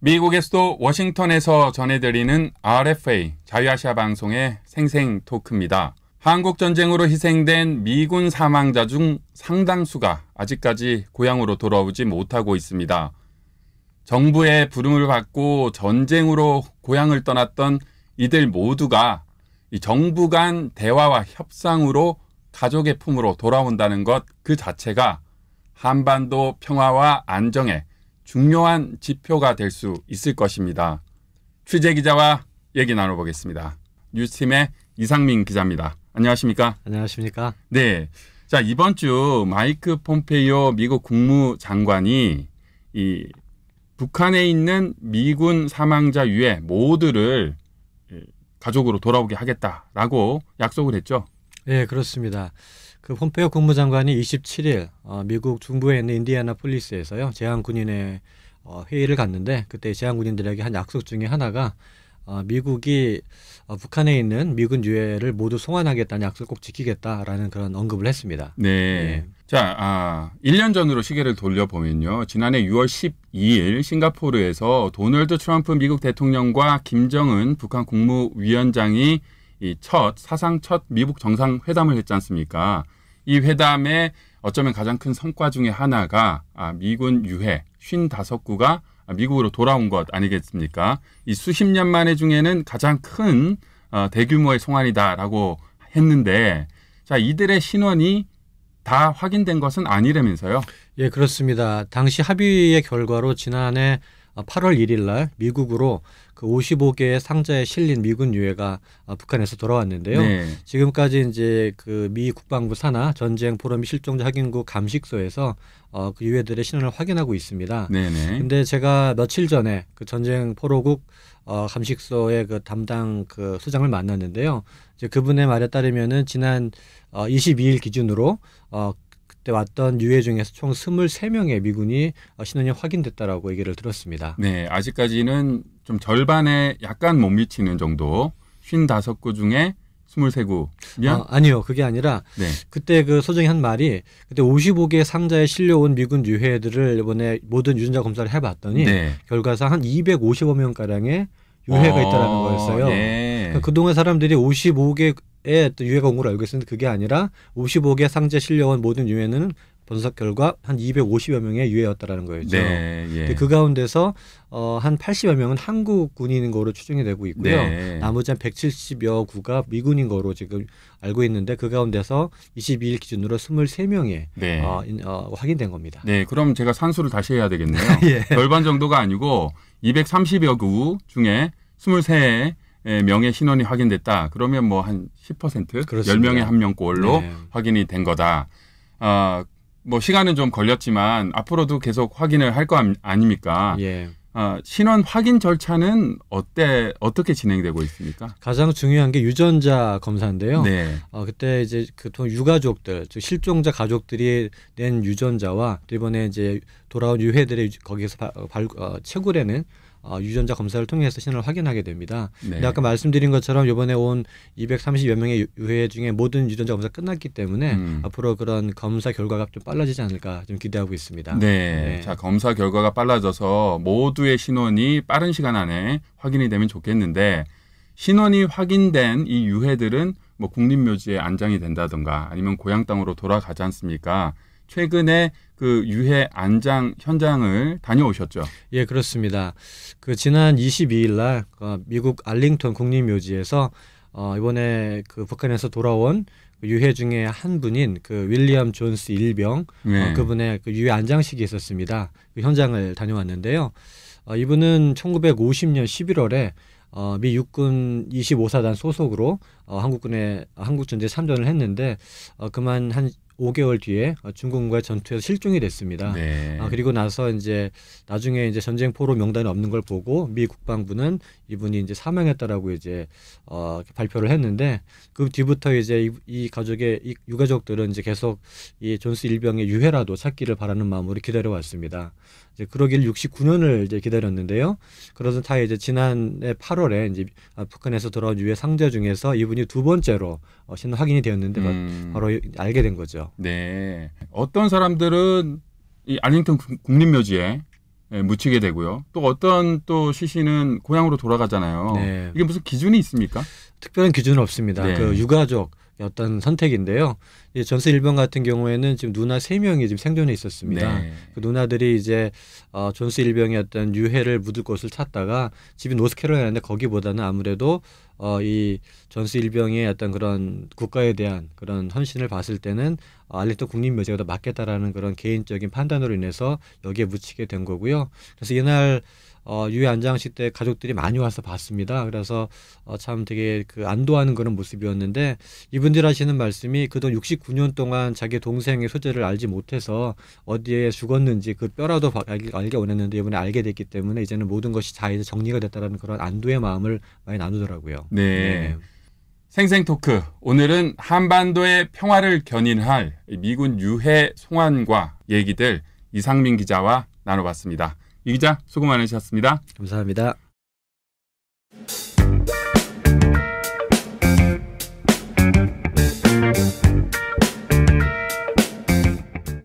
미국의 수도 워싱턴에서 전해드리는 RFA 자유아시아 방송의 생생 토크입니다. 한국전쟁으로 희생된 미군 사망자 중 상당수가 아직까지 고향으로 돌아오지 못하고 있습니다. 정부의 부름을 받고 전쟁으로 고향을 떠났던 이들 모두가 이 정부 간 대화와 협상으로 가족의 품으로 돌아온다는 것 그 자체가 한반도 평화와 안정에 중요한 지표가 될 수 있을 것입니다. 취재기자와 얘기 나눠보겠습니다. 뉴스팀의 이상민 기자입니다. 안녕하십니까? 안녕하십니까? 네. 자, 이번 주 마이크 폼페이오 미국 국무장관이 이 북한에 있는 미군 사망자 유해 모두를 가족으로 돌아오게 하겠다라고 약속을 했죠. 네, 그렇습니다. 그 폼페이오 국무장관이 27일 미국 중부에 있는 인디애나폴리스에서요 제한군인의 회의를 갔는데 그때 제한군인들에게 한 약속 중에 하나가 미국이 북한에 있는 미군 유해를 모두 송환하겠다는 약속을 꼭 지키겠다라는 그런 언급을 했습니다. 네. 네. 자, 1년 전으로 시계를 돌려보면요. 지난해 6월 12일 싱가포르에서 도널드 트럼프 미국 대통령과 김정은 북한 국무위원장이 이 사상 첫 미국 정상회담을 했지 않습니까? 이 회담의 어쩌면 가장 큰 성과 중에 하나가 미군 유해 55구가 미국으로 돌아온 것 아니겠습니까? 이 수십 년 만에 중에는 가장 큰 대규모의 송환이다라고 했는데 자, 이들의 신원이 다 확인된 것은 아니라면서요? 예, 그렇습니다. 당시 합의의 결과로 지난해 8월 1일 날 미국으로 그 55개의 상자에 실린 미군 유해가 북한에서 돌아왔는데요. 네. 지금까지 이제 그 미 국방부 산하 전쟁 포로 및 실종자 확인국 감식소에서 그 유해들의 신원을 확인하고 있습니다. 그런데 제가 며칠 전에 그 전쟁 포로국 감식소의 그 담당 그 수장을 만났는데요. 이제 그분의 말에 따르면은 지난 22일 기준으로 그때 왔던 유해 중에서 총 23명의 미군이 신원이 확인됐다라고 얘기를 들었습니다. 네, 아직까지는 좀 절반에 약간 못 미치는 정도 55구 중에 23구면? 아니요. 그게 아니라 네. 그때 그 소장이 한 말이 그때 55개 상자에 실려온 미군 유해들을 이번에 모든 유전자 검사를 해봤더니 네. 결과상 한 255명가량의 유해가 있다는 거였어요. 예. 그러니까 그동안 사람들이 55개의 유해가 온 걸 알고 있었는데 그게 아니라 55개 상자에 실려온 모든 유해는 분석 결과 한 250여 명의 유해였다라는 거였죠. 네, 예. 그 가운데서 한 80여 명은 한국 군인인 거로 추정이 되고 있고요. 네. 나머지 한 170여 구가 미군인 거로 지금 알고 있는데 그 가운데서 22일 기준으로 23명이 네. 확인된 겁니다. 네, 그럼 제가 산수를 다시 해야 되겠네요. 예. 절반 정도가 아니고 230여 구 중에 23명의 신원이 확인됐다. 그러면 뭐 한 10%? 그렇습니다. 10명에 1명꼴로 네. 확인이 된 거다. 뭐 시간은 좀 걸렸지만 앞으로도 계속 확인을 할 거 아닙니까? 예. 신원 확인 절차는 어떻게 진행되고 있습니까? 가장 중요한 게 유전자 검사인데요. 네. 그때 이제 보통 유가족들, 즉 실종자 가족들이 낸 유전자와 이번에 이제 돌아온 유해들의 거기서 채굴해낸 유전자 검사를 통해서 신원을 확인하게 됩니다. 네. 근데 아까 말씀드린 것처럼 이번에 온 230여 명의 유해 중에 모든 유전자 검사 끝났기 때문에 앞으로 그런 검사 결과가 좀 빨라지지 않을까 좀 기대하고 있습니다. 네. 네. 자, 검사 결과가 빨라져서 모두의 신원이 빠른 시간 안에 확인이 되면 좋겠는데 신원이 확인된 이 유해들은 뭐 국립묘지에 안장이 된다든가 아니면 고향 땅으로 돌아가지 않습니까? 최근에 그 유해 안장 현장을 다녀오셨죠? 예, 그렇습니다. 그 지난 22일 날 미국 알링턴 국립묘지에서 이번에 그 북한에서 돌아온 유해 중에 한 분인 그 윌리엄 존스 일병 네. 그분의 그 유해 안장식이 있었습니다. 그 현장을 다녀왔는데요. 이분은 1950년 11월에 미 육군 25사단 소속으로 한국전쟁에 참전을 했는데 그만 한 5개월 뒤에 중국과의 전투에서 실종이 됐습니다. 네. 그리고 나서 이제 나중에 이제 전쟁 포로 명단에 없는 걸 보고 미 국방부는 이분이 이제 사망했다라고 이제 발표를 했는데 그 뒤부터 이제 이 가족의 이 유가족들은 이제 계속 이 존스 일병의 유해라도 찾기를 바라는 마음으로 기다려왔습니다. 이제 그러길 69년을 이제 기다렸는데요. 그러던 차에 이제 지난해 8월에 이제 북한에서 돌아온 유해 상자 중에서 이분이 두 번째로 신원 확인이 되었는데 바로 알게 된 거죠. 네. 어떤 사람들은 이 알링턴 국립묘지에 묻히게 되고요. 또 어떤 또 시신은 고향으로 돌아가잖아요. 네. 이게 무슨 기준이 있습니까? 특별한 기준은 없습니다. 네. 그 유가족 어떤 선택인데요. 이 전스 일병 같은 경우에는 지금 누나 3명이 지금 생존해 있었습니다. 네. 그 누나들이 이제 존스 일병의 어떤 유해를 묻을 곳을 찾다가 집이 노스캐롤라이나인데 거기보다는 아무래도 이 존스 일병의 어떤 그런 국가에 대한 그런 헌신을 봤을 때는 알링턴 국립묘지가 더 맞겠다라는 그런 개인적인 판단으로 인해서 여기에 묻히게 된 거고요. 그래서 이날 유해 안장식 때 가족들이 많이 와서 봤습니다. 그래서 참 되게 그 안도하는 그런 모습이었는데 이분들 하시는 말씀이 그동안 69년 동안 자기 동생의 소재를 알지 못해서 어디에 죽었는지 그 뼈라도 알게 원했는데 이번에 알게 됐기 때문에 이제는 모든 것이 다 이제 정리가 됐다라는 그런 안도의 마음을 많이 나누더라고요. 네. 생생 토크. 오늘은 한반도의 평화를 견인할 미군 유해 송환과 얘기들 이상민 기자와 나눠봤습니다. 이 기자 수고 많으셨습니다. 감사합니다.